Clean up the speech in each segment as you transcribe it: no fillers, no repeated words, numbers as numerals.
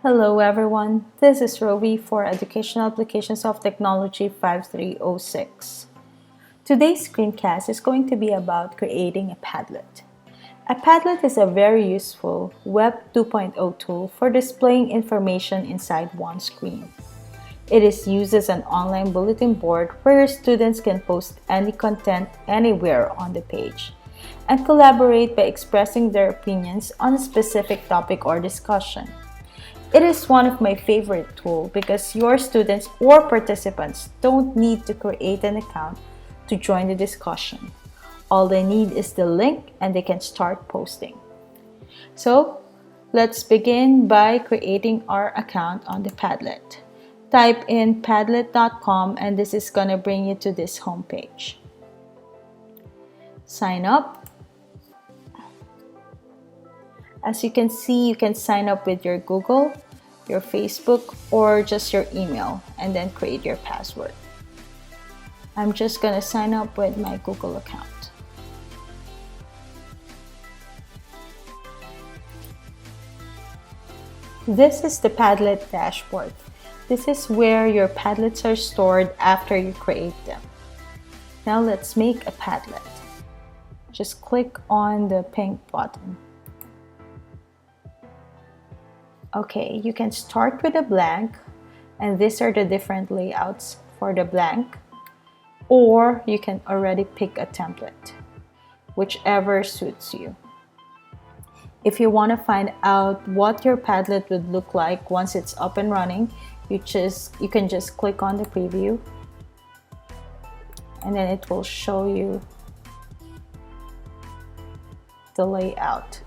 Hello everyone, this is Rovi for Educational Applications of Technology 5306. Today's screencast is going to be about creating a Padlet. A Padlet is a very useful Web 2.0 tool for displaying information inside one screen. It is used as an online bulletin board where students can post any content anywhere on the page and collaborate by expressing their opinions on a specific topic or discussion. It is one of my favorite tools because your students or participants don't need to create an account to join the discussion. All they need is the link and they can start posting. So let's begin by creating our account on the Padlet. Type in padlet.com and this is going to bring you to this homepage. Sign up. As you can see, you can sign up with your Google, your Facebook, or just your email and then create your password. I'm just going to sign up with my Google account. This is the Padlet dashboard. This is where your Padlets are stored after you create them. Now let's make a Padlet. Just click on the pink button. Okay, you can start with a blank, and these are the different layouts for the blank, or you can already pick a template, whichever suits you. If you want to find out what your Padlet would look like once it's up and running, you can just click on the preview, and then it will show you the layout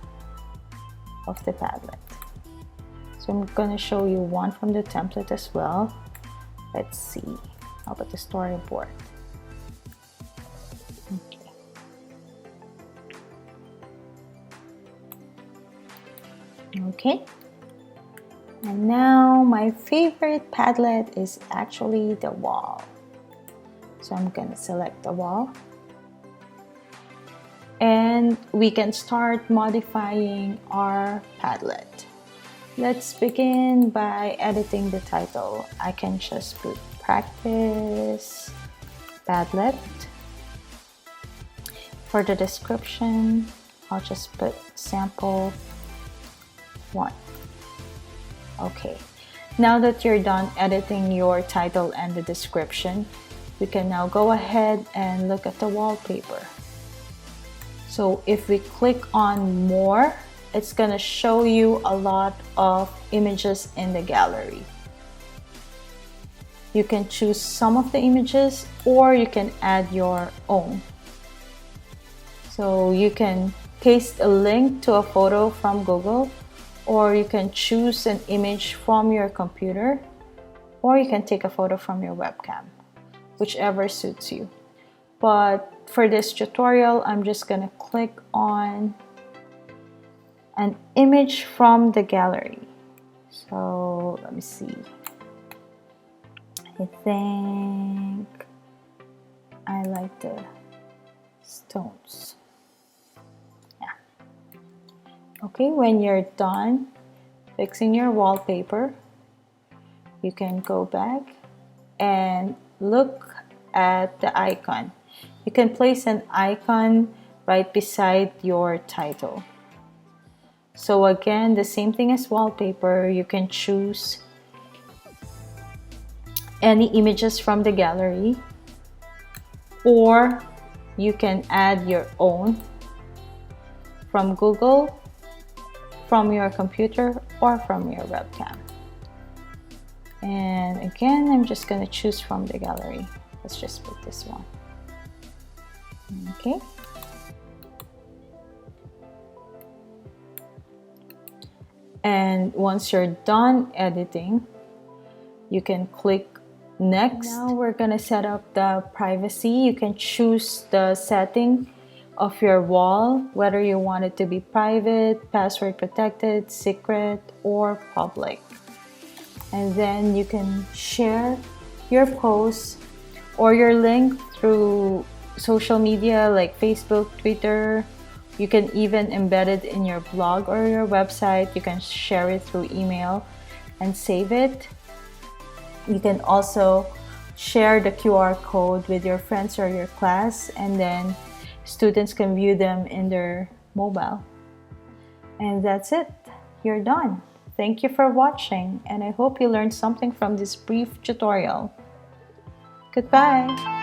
of the Padlet. So I'm going to show you one from the template as well. Let's see. How about the storyboard? Okay. Okay. And now my favorite Padlet is actually the wall. So I'm going to select the wall. And we can start modifying our Padlet. Let's begin by editing the title. I can just put practice Padlet. For the description, I'll just put sample 1. Okay, now that you're done editing your title and the description, we can now go ahead and look at the wallpaper. So if we click on more, it's going to show you a lot of images in the gallery. You can choose some of the images or you can add your own. So you can paste a link to a photo from Google, or you can choose an image from your computer, or you can take a photo from your webcam, whichever suits you. But for this tutorial, I'm just going to click on an image from the gallery. So let me see. I think I like the stones. Yeah. Okay, when you're done fixing your wallpaper, you can go back and look at the icon. You can place an icon right beside your title. So again, the same thing as wallpaper, you can choose any images from the gallery, or you can add your own from Google, from your computer, or from your webcam. And again, I'm just going to choose from the gallery. Let's just put this one. Okay. And once you're done editing, you can click next. Now we're gonna set up the privacy. You can choose the setting of your wall, whether you want it to be private, password protected, secret, or public. And then you can share your posts or your link through social media like Facebook, Twitter. You can even embed it in your blog or your website. You can share it through email. and save it. You can also share the QR code with your friends or your class, and then students can view them in their mobile. And that's it. You're done. Thank you for watching, and I hope you learned something from this brief tutorial. Goodbye.